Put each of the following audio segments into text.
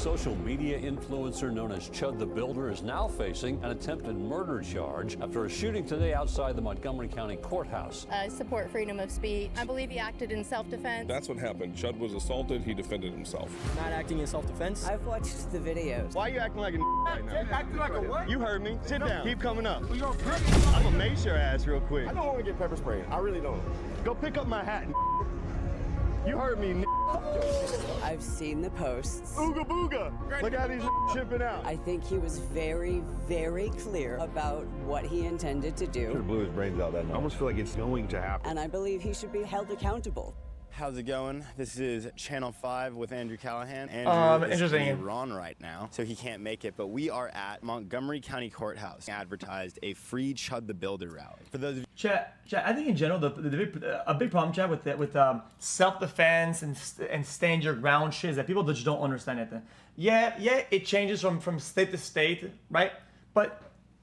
social media influencer known as Chud the Builder is now facing an attempted murder charge after a shooting today outside the Montgomery County Courthouse. I support freedom of speech. I believe he acted in self-defense. That's what happened. Chud was assaulted. He defended himself. Not acting in self-defense. I've watched the videos. Why are you acting like a right now? Acting like a what? You heard me. Sit down. Keep coming up. Well, you're I'm gonna mace your ass real quick. I don't want to get pepper sprayed. I really don't. Go pick up my hat. You heard me. I've seen the posts. Ooga booga. Look how these shipping out. I think he was very, very clear about what he intended to do. Should have blew his brains out that night. I almost feel like it's going to happen. And I believe he should be held accountable. How's it going? This is Channel 5 with Andrew Callahan. Andrew is in Iran right now, so he can't make it, but we are at Montgomery County Courthouse. Advertised a free Chud the Builder rally. For those of you... Chat, I think in general, a big problem, chat, with self-defense and stand your ground shit is that people just don't understand it. Yeah, it changes from state to state, right? But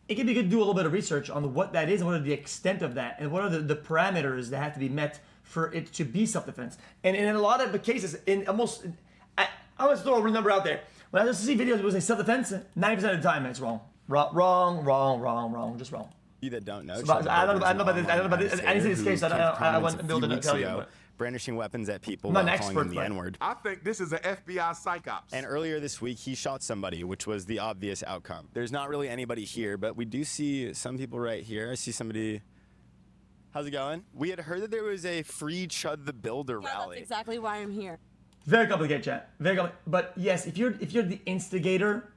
it can be good to do a little bit of research on what that is and what are the extent of that and what are the parameters that have to be met for it to be self-defense. And in a lot of the cases, I always throw a number out there. When I just see videos where they say self-defense, 90% of the time it's wrong. Wrong, just wrong. You that don't know, So, I don't know about this. I didn't see this case. I wouldn't build it to tell you. Brandishing weapons at people I'm while an calling them the N-word. I think this is an FBI psych ops. And earlier this week, he shot somebody, which was the obvious outcome. There's not really anybody here, but we do see some people right here. I see somebody... How's it going? We had heard that there was a free Chud the Builder rally. That's exactly why I'm here. Very complicated, chat. Very complicated. But yes, if you're the instigator,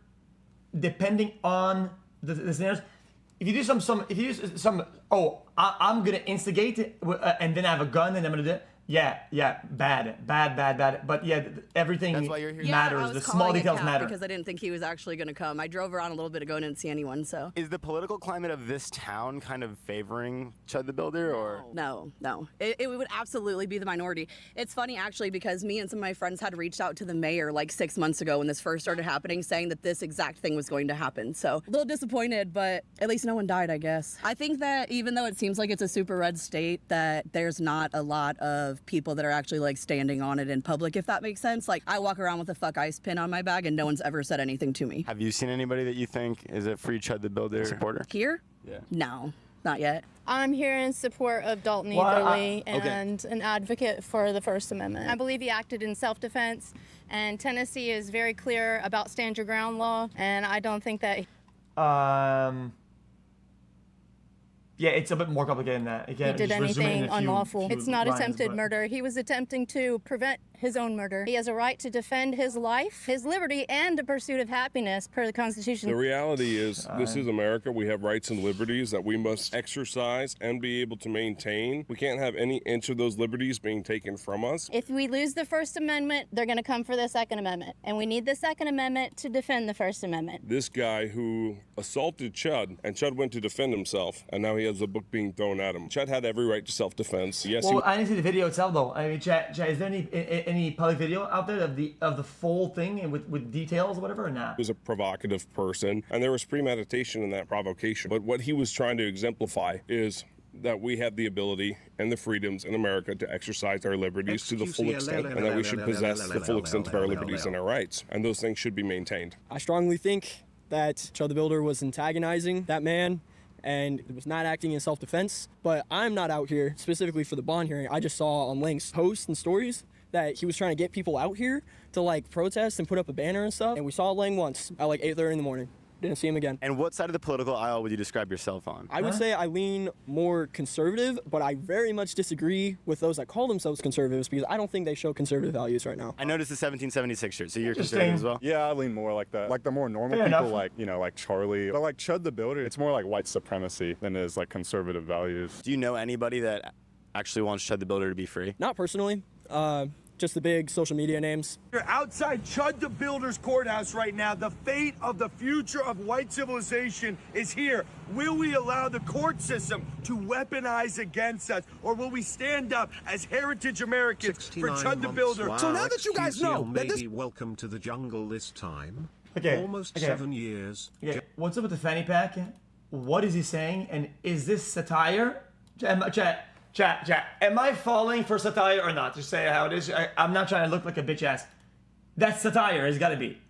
depending on the scenarios, if you do some, I'm gonna instigate and then I have a gun and I'm gonna do it. Yeah, bad. But yeah, everything That's why you're here. matters. The small details matter. Because I didn't think he was actually going to come. I drove around a little bit ago and didn't see anyone, so. Is the political climate of this town kind of favoring Chud the Builder, or? No. It would absolutely be the minority. It's funny, actually, because me and some of my friends had reached out to the mayor like 6 months ago when this first started happening, saying that this exact thing was going to happen. So, a little disappointed, but at least no one died, I guess. I think that even though it seems like it's a super red state, that there's not a lot of people that are actually like standing on it in public, if that makes sense. Like, I walk around with a fuck ice pin on my bag and no one's ever said anything to me. Have you seen anybody that you think is a free Chud the Builder supporter? Here? Yeah. No, not yet. I'm here in support of Dalton Eagerly and an advocate for the First Amendment. I believe he acted in self-defense, and Tennessee is very clear about stand your ground law, and I don't think that... Yeah, it's a bit more complicated than that. Again, he did anything unlawful. It's not attempted but... murder. He was attempting to prevent his own murder. He has a right to defend his life, his liberty, and the pursuit of happiness per the Constitution. The reality is, this is America. We have rights and liberties that we must exercise and be able to maintain. We can't have any inch of those liberties being taken from us. If we lose the First Amendment, they're going to come for the Second Amendment. And we need the Second Amendment to defend the First Amendment. This guy who assaulted Chud, and Chud went to defend himself, and now he has a book being thrown at him. Chud had every right to self-defense. Yes. Well, I didn't see the video itself though. I mean, chat, is there any public video out there of the full thing and with details or whatever, or not? He was a provocative person, and there was premeditation in that provocation. But what he was trying to exemplify is that we have the ability and the freedoms in America to exercise our liberties to the full extent, and that we should possess the full extent of our liberties and our rights, and those things should be maintained. I strongly think that Chud the Builder was antagonizing that man and was not acting in self-defense, but I'm not out here specifically for the bond hearing. I just saw on Link's posts and stories that he was trying to get people out here to like protest and put up a banner and stuff, and we saw Lang once at like 8:30 in the morning. Didn't see him again. And what side of the political aisle would you describe yourself on? I would say I lean more conservative, but I very much disagree with those that call themselves conservatives because I don't think they show conservative values right now. I noticed the 1776 shirt, so you're conservative as well? Yeah, I lean more like that. Like the more normal people, like, you know, like Charlie. But like Chud the Builder, it's more like white supremacy than it is like conservative values. Do you know anybody that actually wants Chud the Builder to be free? Not personally. Just the big social media names. You're outside Chud the Builder's courthouse right now. The fate of the future of white civilization is here. Will we allow the court system to weaponize against us, or will we stand up as heritage Americans for Chud the Builder? Wow, so now that you guys know that this... Welcome to the jungle this time. Okay. Almost 7 years. Okay. What's up with the fanny pack? What is he saying? And is this satire? Chat, am I falling for satire or not? Just say how it is. I'm not trying to look like a bitch ass. That's satire, it's gotta be.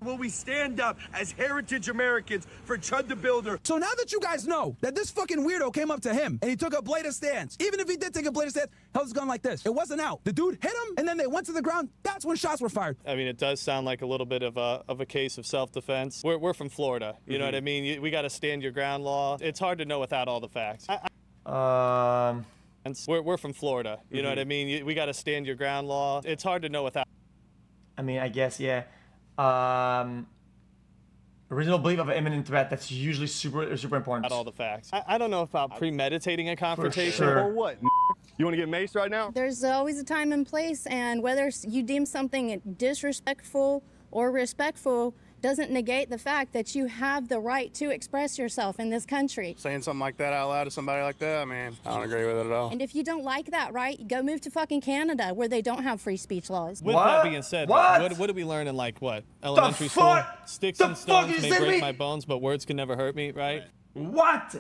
Will we stand up as heritage Americans for Chud the Builder? So now that you guys know that this fucking weirdo came up to him and he took a blatant stance, even if he did take a blatant stance, held his gun like this. It wasn't out. The dude hit him and then they went to the ground. That's when shots were fired. I mean, it does sound like a little bit of a case of self-defense. We're from Florida. You know what I mean? We got to stand your ground law. It's hard to know without all the facts. We're from Florida. You know what I mean? We got to stand your ground law. It's hard to know without. I mean, I guess, yeah. Reasonable belief of an imminent threat, that's usually super important. All the facts. I don't know about premeditating a confrontation. Sure. Or what? You want to get maced right now? There's always a time and place, and whether you deem something disrespectful or respectful doesn't negate the fact that you have the right to express yourself in this country. Saying something like that out loud to somebody like that, man, I don't agree with it at all. And if you don't like that, right, go move to fucking Canada where they don't have free speech laws. With that being said, what did we learn in elementary school? Sticks and stones may break my bones, but words can never hurt me, right? What?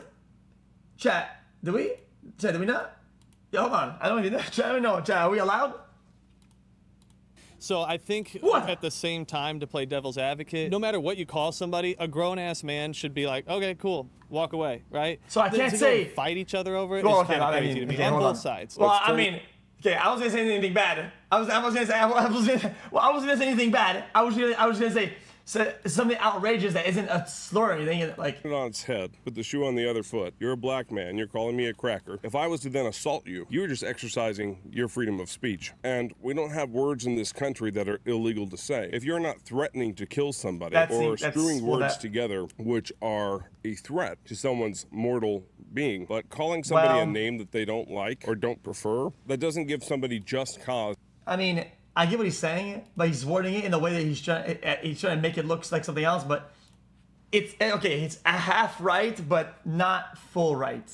Chat, did we not? Yeah, hold on. I don't even know. Chat, I don't know. Chat, are we allowed? So I think at the same time, to play devil's advocate, no matter what you call somebody, a grown-ass man should be like, okay, cool, walk away, right? So I can't say fight each other over it. It's kind of crazy to me on both sides. Well, I mean, okay, I wasn't gonna say anything bad. I was gonna say anything bad. I was gonna say something outrageous that isn't a slur or anything. Like, Put it on its head. Put the shoe on the other foot. You're a black man. You're calling me a cracker. If I was to then assault you, you were just exercising your freedom of speech. And we don't have words in this country that are illegal to say. If you're not threatening to kill somebody or screwing words together which are a threat to someone's mortal being, but calling somebody a name that they don't like or don't prefer, that doesn't give somebody just cause. I mean, I get what he's saying, but he's wording it in a way that he's trying to make it look like something else. But it's okay. It's a half right, but not full right.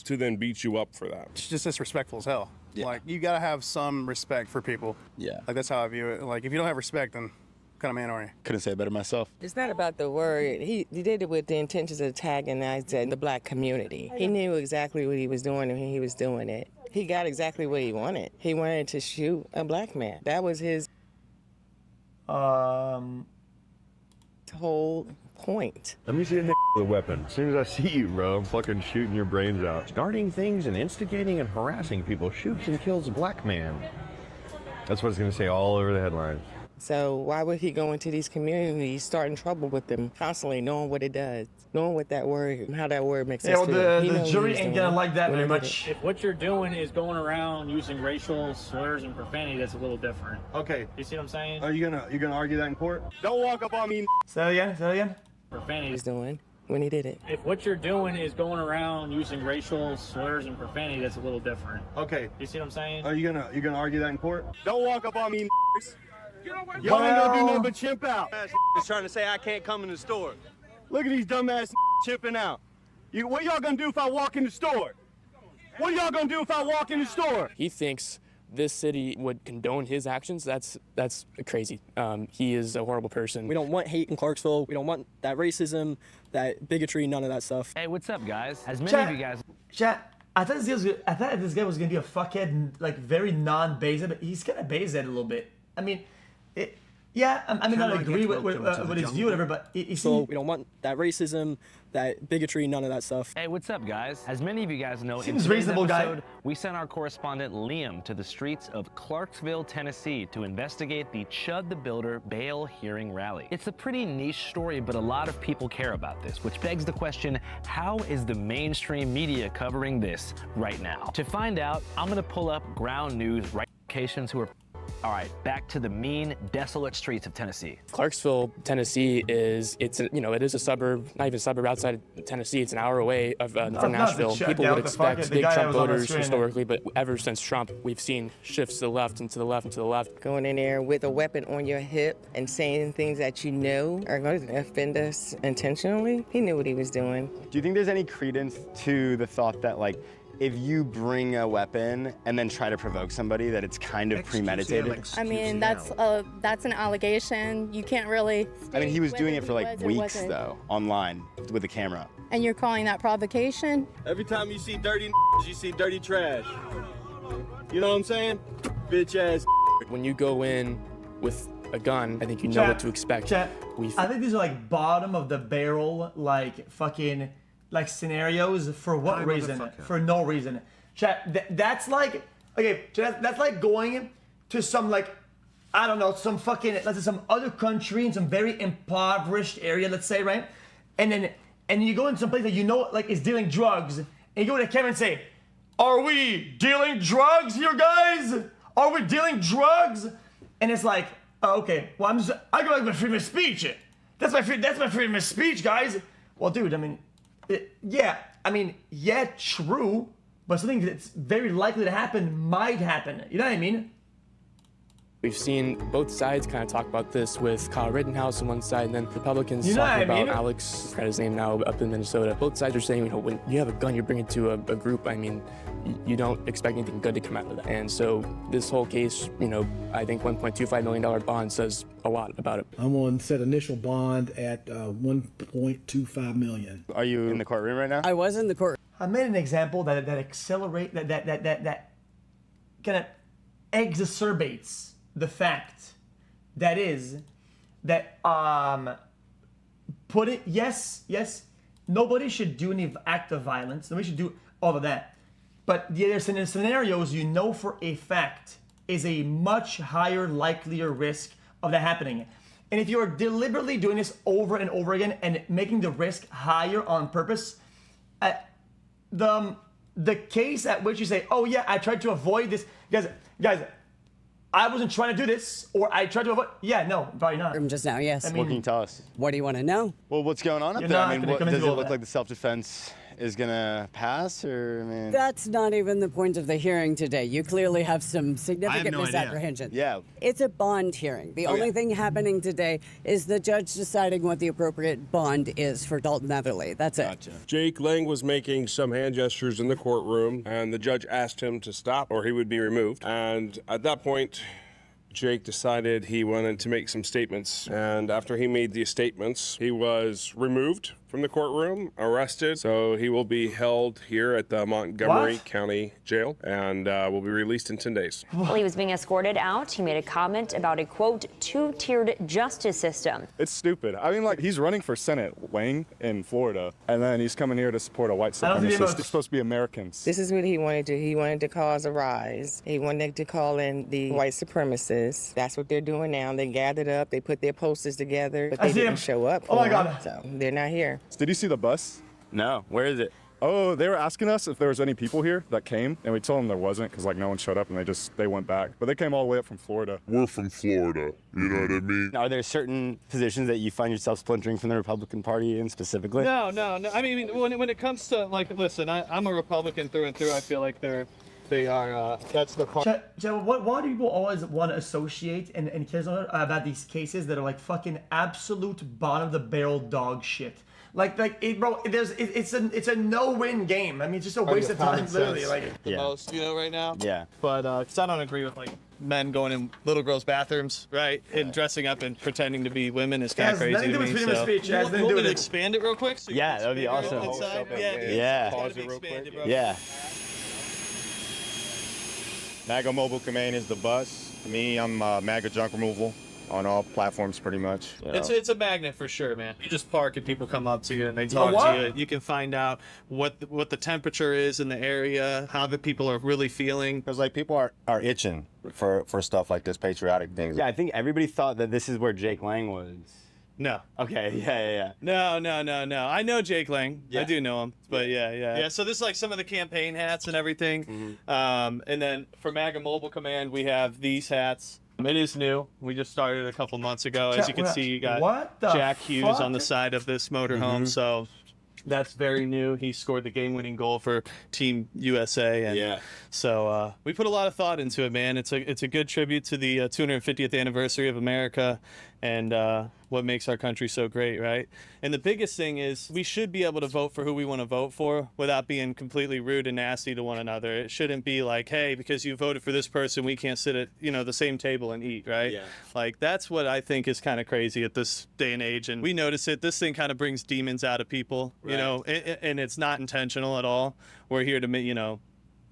To then beat you up for that. It's just disrespectful as hell. Yeah. Like, you gotta have some respect for people. Yeah. Like, that's how I view it. Like, if you don't have respect, then what kind of man are you? Couldn't say it better myself. It's not about the word. He did it with the intentions of antagonizing the black community. He knew exactly what he was doing when he was doing it. He got exactly what he wanted. He wanted to shoot a black man. That was his whole point. Let me see a with a weapon. As soon as I see you, bro, I'm fucking shooting your brains out. Starting things and instigating and harassing people shoots and kills a black man. That's what it's going to say all over the headlines. So why would he go into these communities, starting trouble with them, constantly knowing what it does, knowing what that word, how that word makes us feel? The jury ain't gonna like that very much. If what you're doing is going around using racial slurs and profanity, that's a little different. Okay. You see what I'm saying? Are you gonna argue that in court? Don't walk up on me. Say it again. Profanity. He's doing when he did it. If what you're doing is going around using racial slurs and profanity, that's a little different. Okay. You see what I'm saying? Are you gonna argue that in court? Don't walk up on me. Y'all ain't gonna do nothing but chimp out. Is trying to say I can't come in the store. Look at these dumbass chimping out. What y'all gonna do if I walk in the store? What are y'all gonna do if I walk in the store? He thinks this city would condone his actions. That's crazy. He is a horrible person. We don't want hate in Clarksville. We don't want that racism, that bigotry, none of that stuff. Hey, what's up, guys? As many of you guys... Chat, I thought this guy was gonna be a fuckhead, like very non-based, but he's kind of based a little bit. I mean, I don't agree with his view, whatever, but so we don't want that racism, that bigotry, none of that stuff. Hey, what's up, guys? As many of you guys know, Seems in today's reasonable, episode, guy. we sent our correspondent Liam to the streets of Clarksville, Tennessee to investigate the Chud the Builder bail hearing rally. It's a pretty niche story, but a lot of people care about this, which begs the question, how is the mainstream media covering this right now? To find out, I'm gonna pull up ground news locations who are... All right, back to the mean, desolate streets of Tennessee. Clarksville, Tennessee it is a suburb, not even a suburb outside of Tennessee. It's an hour away from Nashville. People would expect big Trump voters historically, but ever since Trump, we've seen shifts to the left and to the left and to the left. Going in there with a weapon on your hip and saying things that you know are going to offend us intentionally. He knew what he was doing. Do you think there's any credence to the thought that, like, if you bring a weapon and then try to provoke somebody, that it's kind of premeditated? I mean, that's an allegation. You can't really... I mean, he was doing it for like weeks, though, online with the camera. And you're calling that provocation? Every time you see dirty you see dirty trash. You know what I'm saying? Bitch ass. When you go in with a gun, I think you know what to expect. I think these are like bottom of the barrel, like fucking like scenarios. For what reason? For no reason. Chat, that's like, okay, that's like going to some like, I don't know, some fucking, let's say some other country in some very impoverished area, let's say, right? And you go in some place that you know like is dealing drugs, and you go to the camera and say, "Are we dealing drugs here, guys? Are we dealing drugs?" And it's like, oh, okay, well I go like my freedom of speech. That's my freedom of speech, guys. Well, dude, I mean, yeah, true, but something that's very likely to happen might happen. You know what I mean? We've seen both sides kind of talk about this with Kyle Rittenhouse on one side, and then Republicans talking about Alex, I forgot his name now, up in Minnesota. Both sides are saying, when you have a gun, you're bringing it to a group. I mean, you don't expect anything good to come out of that. And so this whole case, I think $1.25 million bond says a lot about it. I'm on set initial bond at $1.25 million. Are you in the courtroom right now? I was in the court. I made an example that kind of exacerbates the fact that nobody should do any act of violence. Nobody should do all of that. But there's scenarios you know for a fact is a much higher likelier risk of that happening. And if you're deliberately doing this over and over again and making the risk higher on purpose, the case at which you say, "Oh yeah, I tried to avoid this," guys, I wasn't trying to do this, or I tried to avoid. Yeah, no, probably not. Just now, yes. What can you tell us? What do you want to know? Well, what's going on up there? I mean, does it look like the self-defense is gonna pass, or That's not even the point of the hearing today. You clearly have some significant misapprehension. Yeah. It's a bond hearing. The only thing happening today is the judge deciding what the appropriate bond is for Dalton Netherly. That's it. Jake Lang was making some hand gestures in the courtroom, and the judge asked him to stop or he would be removed. And at that point, Jake decided he wanted to make some statements. And after he made these statements, he was removed from the courtroom, arrested. So he will be held here at the Montgomery County Jail and will be released in 10 days. While he was being escorted out, he made a comment about a, quote, two-tiered justice system. It's stupid. I mean, like, he's running for Senate, Wayne, in Florida, and then he's coming here to support a white supremacist. They're supposed to be Americans. This is what he wanted to do. He wanted to cause a rise. He wanted to call in the white supremacists. That's what they're doing now. They gathered up, they put their posters together, but they didn't show up. Oh my God. So they're not here. Did you see the bus? No. Where is it? Oh, they were asking us if there was any people here that came, and we told them there wasn't because like no one showed up, and they went back. But they came all the way up from Florida. We're from Florida, you know what I mean? Are there certain positions that you find yourself splintering from the Republican Party in specifically? No. I mean, when it comes to listen, I'm a Republican through and through. I feel like they are. That's the part. Why do people always want to associate and care about these cases that are like fucking absolute bottom of the barrel dog shit? It's a no-win game. I mean, it's just a waste of time, literally. Most, right now. Yeah. But because I don't agree with men going in little girls' bathrooms, right, and dressing up and pretending to be women is kind of crazy to me. So, you want me to expand it real quick? So yeah, that would be awesome. Yeah. Pause it real quick. Yeah. MAGA Mobile Command is the bus. Me, I'm MAGA Junk Removal on all platforms pretty much. It's a magnet for sure, man. You just park and people come up to you and they talk to you. You can find out what the temperature is in the area, how the people are really feeling. Because people are itching for stuff like this, patriotic things. Yeah, I think everybody thought that this is where Jake Lang was. No. Okay, yeah. No. I know Jake Lang. Yeah. I do know him. But yeah. So this is like some of the campaign hats and everything. Mm-hmm. And then for MAGA Mobile Command, we have these hats. It is new. We just started a couple months ago. As you can see, you got Jack Hughes on the side of this motorhome. So that's very new. He scored the game-winning goal for Team USA. And so we put a lot of thought into it, man. It's a good tribute to the 250th anniversary of America and what makes our country so great, right? And the biggest thing is we should be able to vote for who we want to vote for without being completely rude and nasty to one another. It shouldn't be like, hey, because you voted for this person, we can't sit at the same table and eat, right? Yeah. Like that's what I think is kind of crazy at this day and age. And we notice it. This thing kind of brings demons out of people, and it's not intentional at all. We're here to,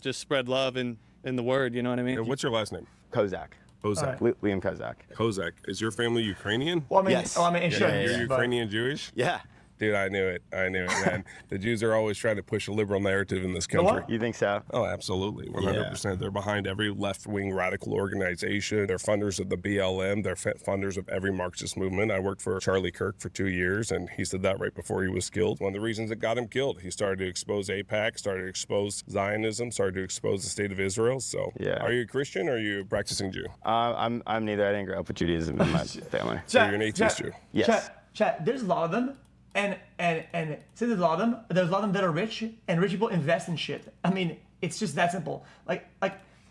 just spread love and the word. You know what I mean? What's your last name? Kozak. Kozak. Liam Kozak. Kozak. Is your family Ukrainian? Well, I mean, Yes. You're Ukrainian Jewish? Yeah. Dude, I knew it, man. The Jews are always trying to push a liberal narrative in this country. You think so? Oh, absolutely. 100%. They're behind every left-wing radical organization. They're funders of the BLM. They're funders of every Marxist movement. I worked for Charlie Kirk for 2 years, and he said that right before he was killed. One of the reasons it got him killed. He started to expose AIPAC, started to expose Zionism, started to expose the state of Israel. So, Are you a Christian or are you a practicing Jew? I'm neither. I didn't grow up with Judaism in my family. So you're an atheist Jew? Yes. Chat, there's a lot of them. And since there's a lot of them that are rich, and rich people invest in shit. I mean, it's just that simple. Like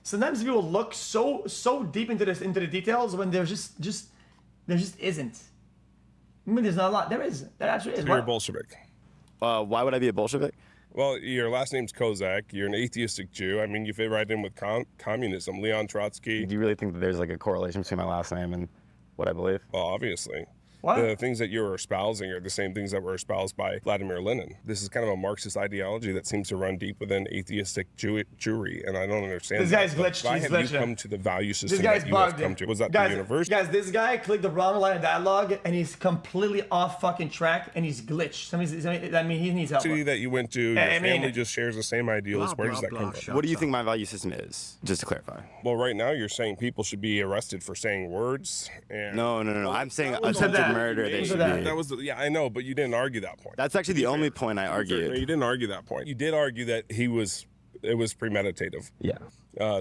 sometimes people look so deep into the details when there just isn't. I mean, there's not a lot. There actually is. So you're a Bolshevik. Why would I be a Bolshevik? Well, your last name's Kozak. You're an atheistic Jew. I mean, you fit right in with communism. Leon Trotsky. Do you really think that there's like a correlation between my last name and what I believe? Well, obviously. What? The things that you're espousing are the same things that were espoused by Vladimir Lenin. This is kind of a Marxist ideology that seems to run deep within atheistic Jewry, and I don't understand. This guy's glitched. Why He's have glitched. you come to the value system This guy's that you have bugged. come to? Was that Guys, the universe? Guys, this guy clicked the wrong line of dialogue, and he's completely off fucking track, and he's glitched. He needs help. City that you went to, your family just shares the same ideals. Where does that come from? What do you think my value system is? Just to clarify. Well, right now you're saying people should be arrested for saying words. And No. I'm saying attempted murder. They should be. That was I know, but you didn't argue that point. That's actually the only point I argued. No, you didn't argue that point. You did argue that it was premeditative. Yeah.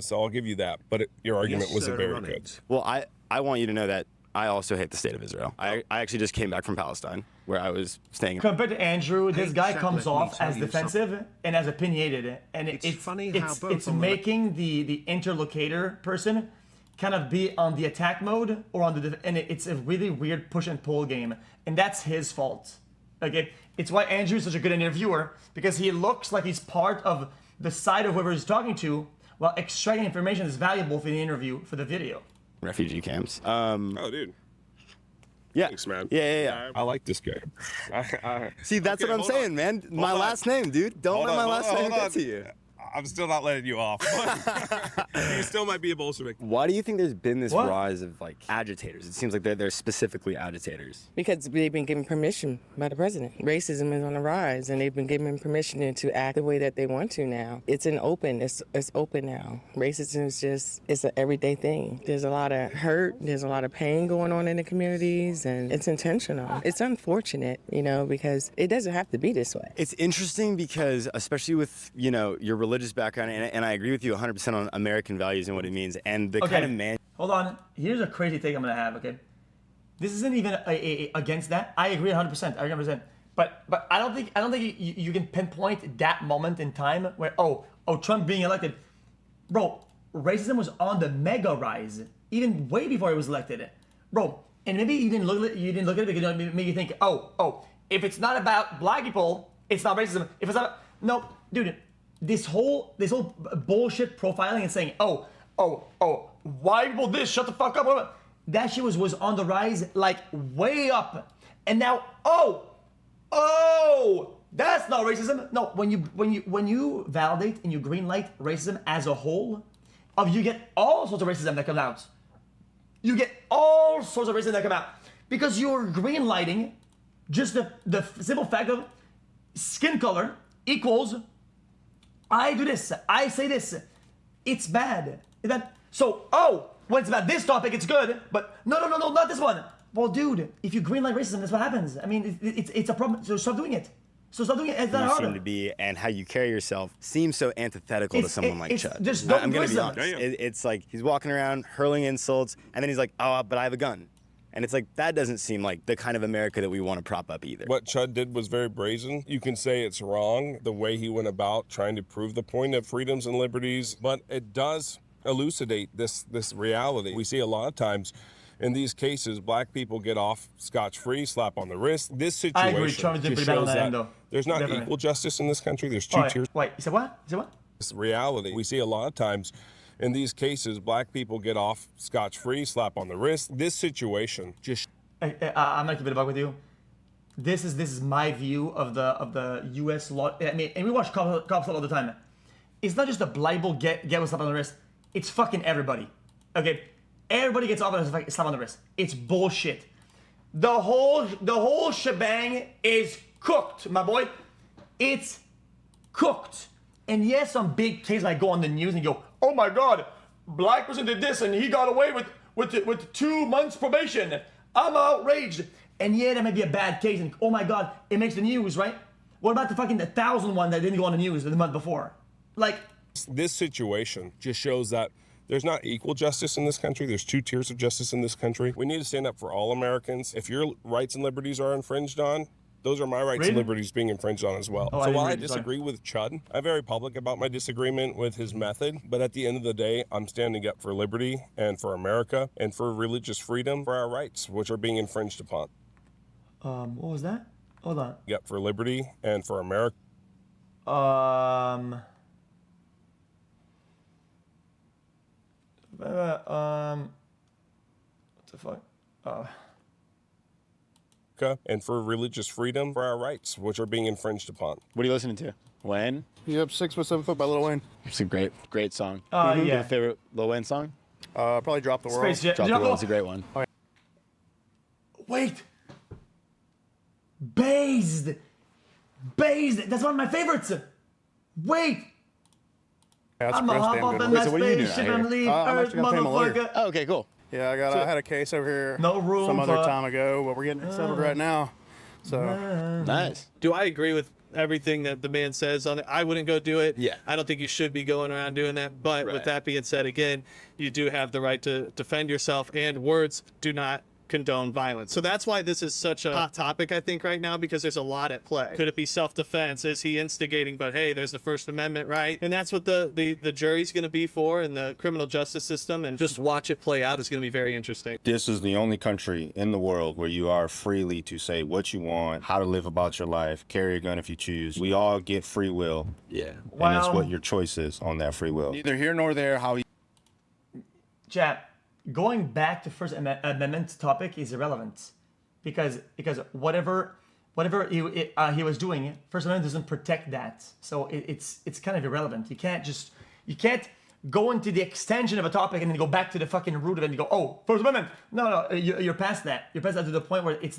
So I'll give you that, but your argument wasn't very good. Well, I want you to know that I also hate the state of Israel. I actually just came back from Palestine, where I was staying. Compared to Andrew, this guy comes off as defensive and as opinionated, and it's funny how it's making the interlocutor person kind of be on the attack mode or on the and it's a really weird push and pull game, and that's his fault. Like it's why Andrew is such a good interviewer, because he looks like he's part of the side of whoever he's talking to, while extracting information that's valuable for the interview, for the video. Refugee camps. Oh, dude. Yeah. Thanks, man. Yeah. I like this guy. See, that's what I'm saying, man. My last name, dude. Don't let my last name get to you. I'm still not letting you off. You still might be a Bolshevik. Why do you think there's been this rise of like agitators? It seems like they're specifically agitators. Because they've been given permission by the president. Racism is on the rise, and they've been given permission to act the way that they want to now. It's open now. Racism is it's an everyday thing. There's a lot of hurt, there's a lot of pain going on in the communities, and it's intentional. It's unfortunate, because it doesn't have to be this way. It's interesting because, especially with, your religious background, and I agree with you 100% on American values and what it means, and the kind of man. Hold on. Here's a crazy take I'm gonna have. Okay, this isn't even against that. I agree 100%. I agree 100%. But I don't think you can pinpoint that moment in time where Trump being elected, bro. Racism was on the mega rise even way before he was elected, bro. And maybe you didn't look at it because it made you think, if it's not about black people, it's not racism. If it's not, no, dude. This whole bullshit profiling and saying, why people this? Shut the fuck up. That shit was on the rise, like way up, and now that's not racism. No, when you validate and you greenlight racism as a whole, you get all sorts of racism that comes out. You get all sorts of racism that come out because you're greenlighting just the simple fact of skin color equals. I do this. I say this. It's bad. So, when it's about this topic, it's good. But no, not this one. Well, dude, if you greenlight racism, that's what happens. I mean, it's a problem. So stop doing it. It's not you seem to be, and how you carry yourself seems so antithetical to someone like Chud. Just don't I'm gonna be racism. honest. It's like he's walking around hurling insults, and then he's like, but I have a gun. And it's like, that doesn't seem like the kind of America that we want to prop up either. What Chud did was very brazen. You can say it's wrong, the way he went about trying to prove the point of freedoms and liberties, but it does elucidate this reality. We see a lot of times in these cases, black people get off scotch-free, slap on the wrist. This situation I agree. Trump did pretty bad on that end, though. There's not Definitely. equal justice in this country. There's two tiers. Wait, you said what? This reality. We see a lot of times in these cases, black people get off scotch-free, slap on the wrist. This situation just. I'm gonna keep it a buck with you. This is my view of the U.S. law. I mean, and we watch cops all the time. It's not just a black people get with slap on the wrist. It's fucking everybody. Okay, everybody gets off on a slap on the wrist. It's bullshit. The whole shebang is cooked, my boy. It's cooked. And yes, some big case might go on the news and go, oh my God, black person did this and he got away with 2 months probation. I'm outraged. And yeah, that might be a bad case. And oh my God, it makes the news, right? What about the fucking 1,000 one that didn't go on the news the month before? Like, this situation just shows that there's not equal justice in this country. There's 2 tiers of justice in this country. We need to stand up for all Americans. If your rights and liberties are infringed on, those are my rights and liberties being infringed on as well. Oh, so while I disagree with Chud, I'm very public about my disagreement with his method. But at the end of the day, I'm standing up for liberty and for America and for religious freedom, for our rights, which are being infringed upon. What was that? Hold on. Yep, for liberty and for America. What the fuck? And for religious freedom, for our rights, which are being infringed upon. What are you listening to? Wayne? Yep, 6 foot 7 foot by Lil Wayne. It's a great song. Yeah. Your favorite Lil Wayne song? Probably Drop the World. Space Jet. Drop the World's a great one. Wait. Based. That's one of my favorites. Wait. I'm gonna hop up in that spaceship and leave Earth, motherfucker. Oh, okay, cool. Yeah, I had a case over here no room some other time ago, but we're getting it settled right now. So nice. Do I agree with everything that the man says on it? I wouldn't go do it. Yeah. I don't think you should be going around doing that. But with that being said, again, you do have the right to defend yourself, and words do not condone violence. So that's why this is such a hot topic, I think, right now, because there's a lot at play. Could it be self-defense? Is he instigating? But hey, there's the First Amendment, right? And that's what the jury's going to be for, and the criminal justice system, and just watch it play out is going to be very interesting. This is the only country in the world where you are freely to say what you want, how to live about your life, carry a gun if you choose. We all get free will. Yeah. And it's what your choice is on that free will. Neither here nor there how he... Chat. Going back to First Amendment topic is irrelevant, because whatever he was doing, First Amendment doesn't protect that, so it's kind of irrelevant. You can't go into the extension of a topic and then go back to the fucking root of it and go, oh, First Amendment. No, you're past that. You're past that to the point where it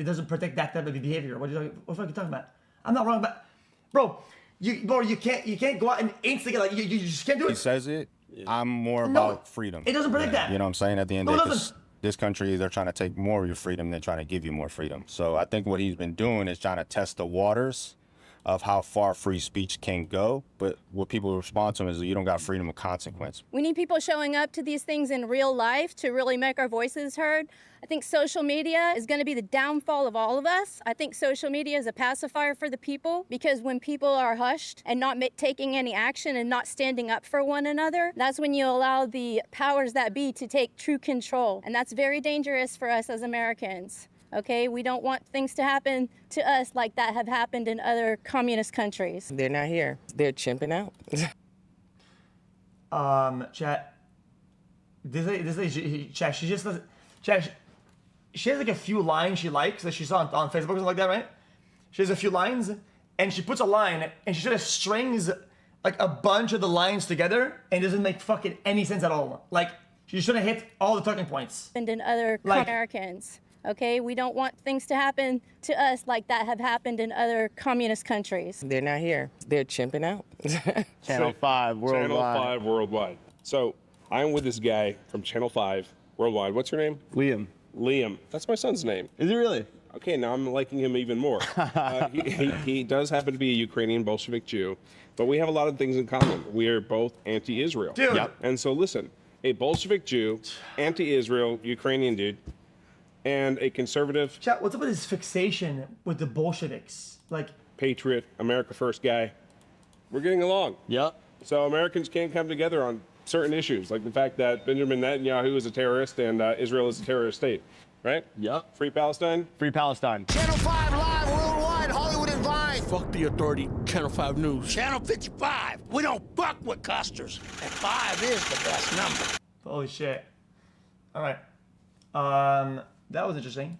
doesn't protect that type of behavior. What the fuck are you talking about? I'm not wrong about, bro. You can't go out and instigate, like you just can't do it. He says it. I'm more about freedom. It doesn't protect that. You know what I'm saying? At the end of the day, this country, they're trying to take more of your freedom than trying to give you more freedom. So I think what he's been doing is trying to test the waters of how far free speech can go. But what people respond to him is that you don't got freedom of consequence. We need people showing up to these things in real life to really make our voices heard. I think social media is going to be the downfall of all of us. I think social media is a pacifier for the people, because when people are hushed and not taking any action and not standing up for one another, that's when you allow the powers that be to take true control. And that's very dangerous for us as Americans. Okay, we don't want things to happen to us like that have happened in other communist countries. They're not here. They're chimping out. Chat. This lady, chat. She just does. Chat. She has like a few lines she likes that she saw on Facebook or something like that, right? She has a few lines, and she puts a line, and she sort of strings like a bunch of the lines together, and it doesn't make fucking any sense at all. Like she should have hit all the talking points. And in other Americans. Okay, we don't want things to happen to us like that have happened in other communist countries. They're not here. They're chimping out. Channel 5 worldwide. Channel 5 worldwide. So I'm with this guy from Channel 5 worldwide. What's your name? Liam. Liam. That's my son's name. Is it really? Okay, now I'm liking him even more. He does happen to be a Ukrainian Bolshevik Jew, but we have a lot of things in common. We are both anti-Israel. Dude. Yep. And so listen, a Bolshevik Jew, anti-Israel, Ukrainian dude, and a conservative... Chat, what's up with this fixation with the Bolsheviks? Like... Patriot, America First guy. We're getting along. Yep. So Americans can't come together on certain issues, like the fact that Benjamin Netanyahu is a terrorist and Israel is a terrorist state, right? Yep. Free Palestine? Free Palestine. Channel 5 live worldwide, Hollywood and Vine. Fuck the authority, Channel 5 News. Channel 55. We don't fuck with custers. And 5 is the best number. Holy shit. All right. That was interesting.